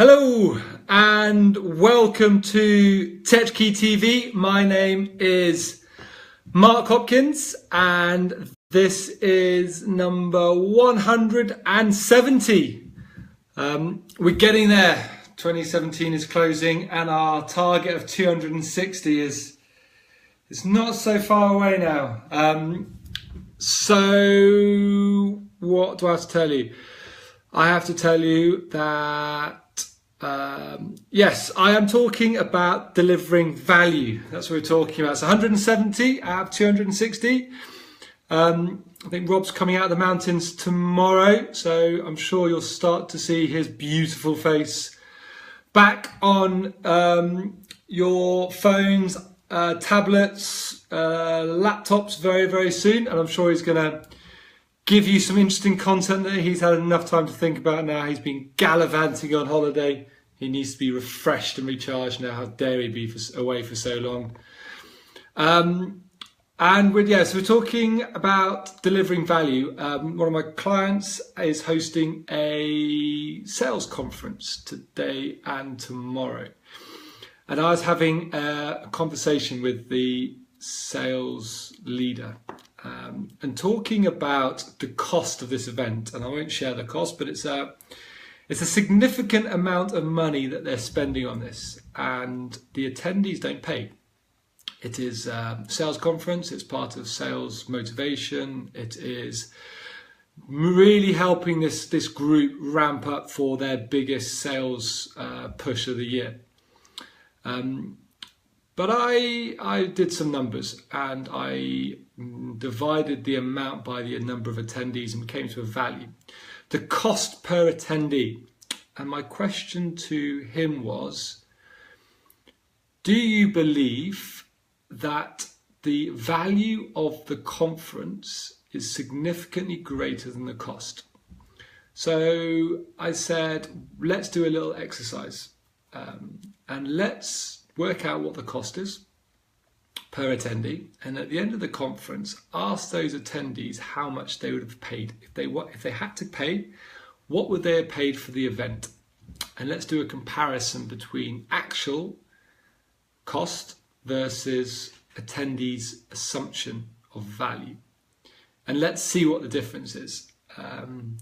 Hello and welcome to Tetrakey TV. My name is Mark Hopkins and this is number 170. We're getting there. 2017 is closing and our target of 260 is not so far away now. So what do I have to tell you? I have to tell you that yes, I am talking about delivering value. That's what we're talking about. It's 170 out of 260. I think Rob's coming out of the mountains tomorrow, so I'm sure you'll start to see his beautiful face back on your phones, tablets, laptops very, very soon. And I'm sure he's going to give you some interesting content that he's had enough time to think about now. He's been gallivanting on holiday. He needs to be refreshed and recharged now. How dare he be away for so long? So we're talking about delivering value. One of my clients is hosting a sales conference today and tomorrow. And I was having a conversation with the sales leader and talking about the cost of this event. And I won't share the cost, but it's a significant amount of money that they're spending on this, and the attendees don't pay. It is a sales conference, it's part of sales motivation, it is really helping this group ramp up for their biggest sales push of the year. But I did some numbers and I divided the amount by the number of attendees and came to a value. The cost per attendee. And my question to him was, do you believe that the value of the conference is significantly greater than the cost? So I said, let's do a little exercise and let's work out what the cost is per attendee, and at the end of the conference ask those attendees how much they would have paid. If they had to pay, what would they have paid for the event? And let's do a comparison between actual cost versus attendees' assumption of value, and let's see what the difference is. And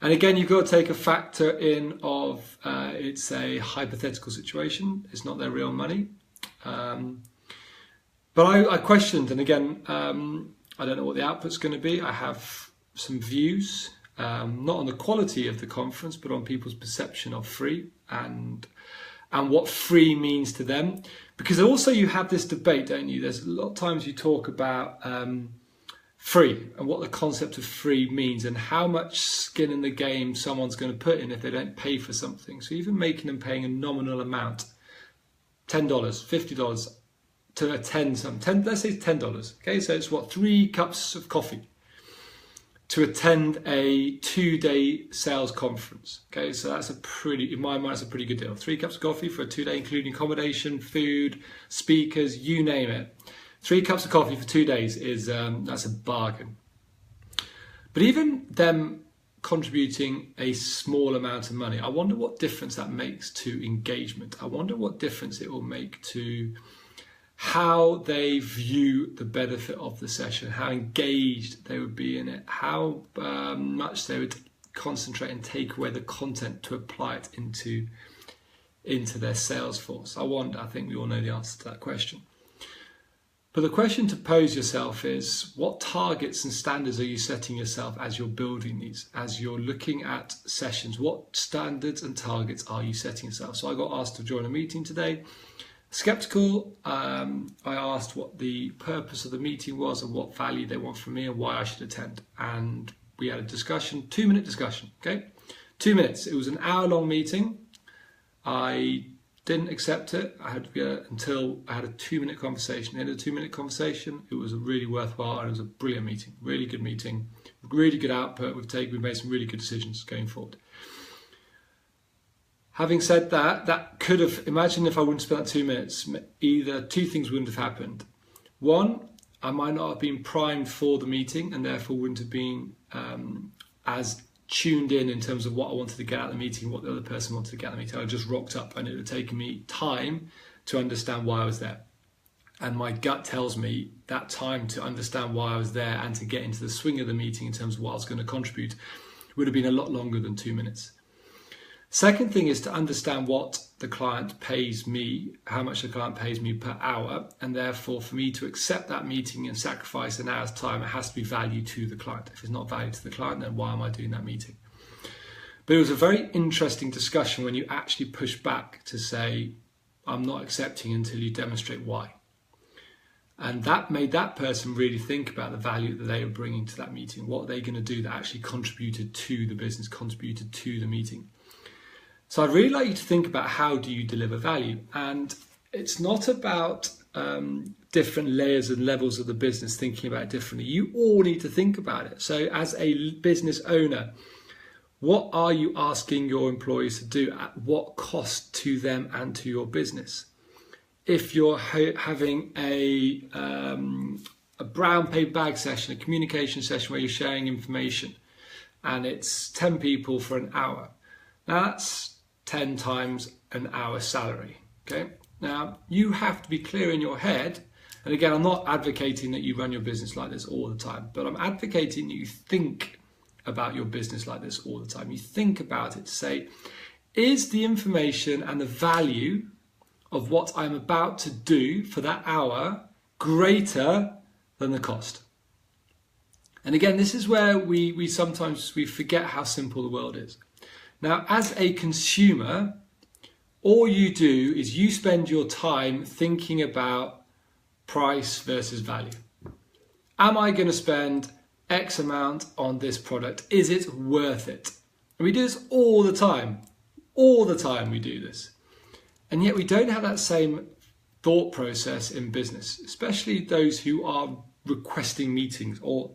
again, you've got to take a factor in of it's a hypothetical situation, it's not their real money. But I questioned, and again, I don't know what the output's going to be. I have some views, not on the quality of the conference, but on people's perception of free and what free means to them. Because also you have this debate, don't you? There's a lot of times you talk about free and what the concept of free means and how much skin in the game someone's going to put in if they don't pay for something. So even making them paying a nominal amount, $10, $50, to attend let's say $10. Okay, so it's 3 cups of coffee to attend a 2-day sales conference. Okay, so that's in my mind, that's a pretty good deal. 3 cups of coffee for a 2-day, including accommodation, food, speakers, you name it. 3 cups of coffee for 2 days is that's a bargain. But even them contributing a small amount of money, I wonder what difference that makes to engagement. I wonder what difference it will make to how they view the benefit of the session, how engaged they would be in it, how much they would concentrate and take away the content to apply it into their sales force. I think we all know the answer to that question. But the question to pose yourself is, what targets and standards are you setting yourself as you're building these, as you're looking at sessions? What standards and targets are you setting yourself? So I got asked to join a meeting today. Skeptical, I asked what the purpose of the meeting was and what value they want from me and why I should attend. And we had a discussion, 2-minute discussion, okay? 2 minutes. It was an hour-long meeting. I didn't accept it. I had to go until I had a 2-minute conversation. At the end of the 2-minute conversation, it was a really worthwhile and it was a brilliant meeting, really good meeting, really good output. We've made some really good decisions going forward. Having said that, that could have, imagine if I wouldn't spend that 2 minutes, either 2 things wouldn't have happened. One, I might not have been primed for the meeting and therefore wouldn't have been as tuned in terms of what I wanted to get out of the meeting, what the other person wanted to get out of the meeting. I just rocked up, and it would have taken me time to understand why I was there. And my gut tells me that time to understand why I was there and to get into the swing of the meeting in terms of what I was going to contribute would have been a lot longer than 2 minutes. Second thing is to understand what the client pays me, how much the client pays me per hour, and therefore for me to accept that meeting and sacrifice an hour's time, it has to be value to the client. If it's not value to the client, then why am I doing that meeting? But it was a very interesting discussion when you actually push back to say, I'm not accepting until you demonstrate why. And that made that person really think about the value that they were bringing to that meeting. What are they going to do that actually contributed to the business, contributed to the meeting? So I'd really like you to think about how do you deliver value. And it's not about different layers and levels of the business thinking about it differently. You all need to think about it. So as a business owner, what are you asking your employees to do? At what cost to them and to your business? If you're having a brown paper bag session, a communication session where you're sharing information, and it's 10 people for an hour, now that's 10 times an hour's salary. Okay. Now you have to be clear in your head. And again, I'm not advocating that you run your business like this all the time, but I'm advocating that you think about your business like this all the time. You think about it to say, is the information and the value of what I'm about to do for that hour greater than the cost? And again, this is where we sometimes forget how simple the world is. Now, as a consumer, all you do is you spend your time thinking about price versus value. Am I going to spend X amount on this product? Is it worth it? And we do this all the time. All the time we do this. And yet we don't have that same thought process in business, especially those who are requesting meetings or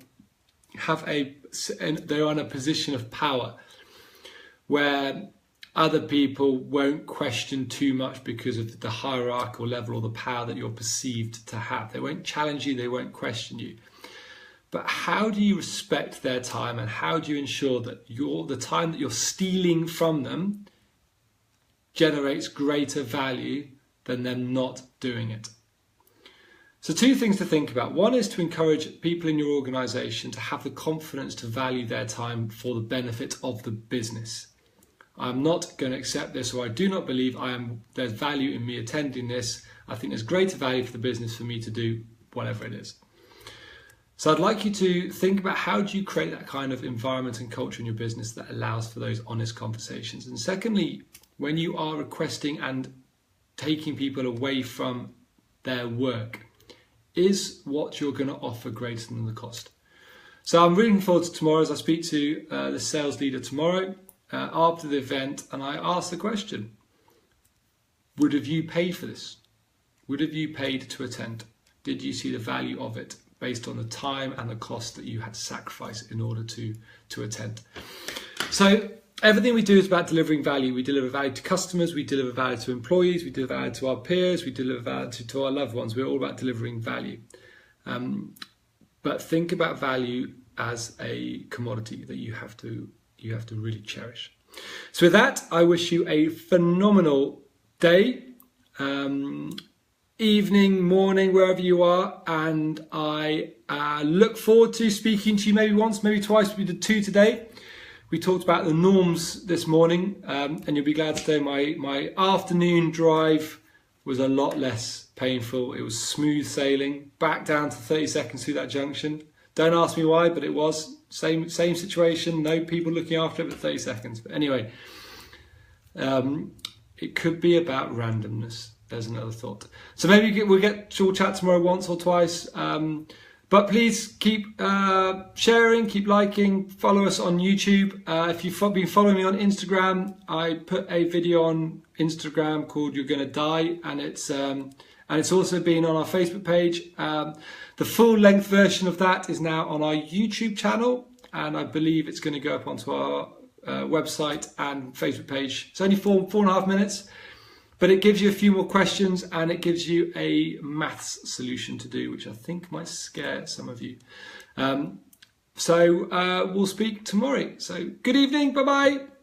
they're on a position of power where other people won't question too much because of the hierarchical level or the power that you're perceived to have. They won't challenge you, they won't question you. But how do you respect their time, and how do you ensure that the time that you're stealing from them generates greater value than them not doing it? So 2 things to think about. One is to encourage people in your organization to have the confidence to value their time for the benefit of the business. I'm not going to accept this, or I do not believe there's value in me attending this. I think there's greater value for the business for me to do whatever it is. So I'd like you to think about how do you create that kind of environment and culture in your business that allows for those honest conversations. And secondly, when you are requesting and taking people away from their work, is what you're going to offer greater than the cost? So I'm looking forward to tomorrow as I speak to the sales leader tomorrow after the event, and I ask the question, would have you paid for this? Would have you paid to attend? Did you see the value of it based on the time and the cost that you had to sacrifice in order to attend? So everything we do is about delivering value. We deliver value to customers, we deliver value to employees, we deliver value to our peers, we deliver value to our loved ones. We're all about delivering value. But think about value as a commodity that you have to really cherish. So with that, I wish you a phenomenal day, evening, morning, wherever you are, and I look forward to speaking to you maybe once, maybe twice. We did 2 today. We talked about the norms this morning, and you'll be glad to know my afternoon drive was a lot less painful. It was smooth sailing, back down to 30 seconds through that junction. Don't ask me why, but it was same situation, no people looking after it, but 30 seconds. But anyway, it could be about randomness. There's another thought. So maybe we'll chat tomorrow once or twice. But please keep sharing, keep liking, follow us on YouTube. If you've been following me on Instagram, I put a video on Instagram called "You're Gonna Die," and it's also been on our Facebook page. The full length version of that is now on our YouTube channel, and I believe it's going to go up onto our website and Facebook page. It's only 4.5 minutes. But it gives you a few more questions, and it gives you a maths solution to do, which I think might scare some of you. So we'll speak tomorrow. So good evening. Bye-bye.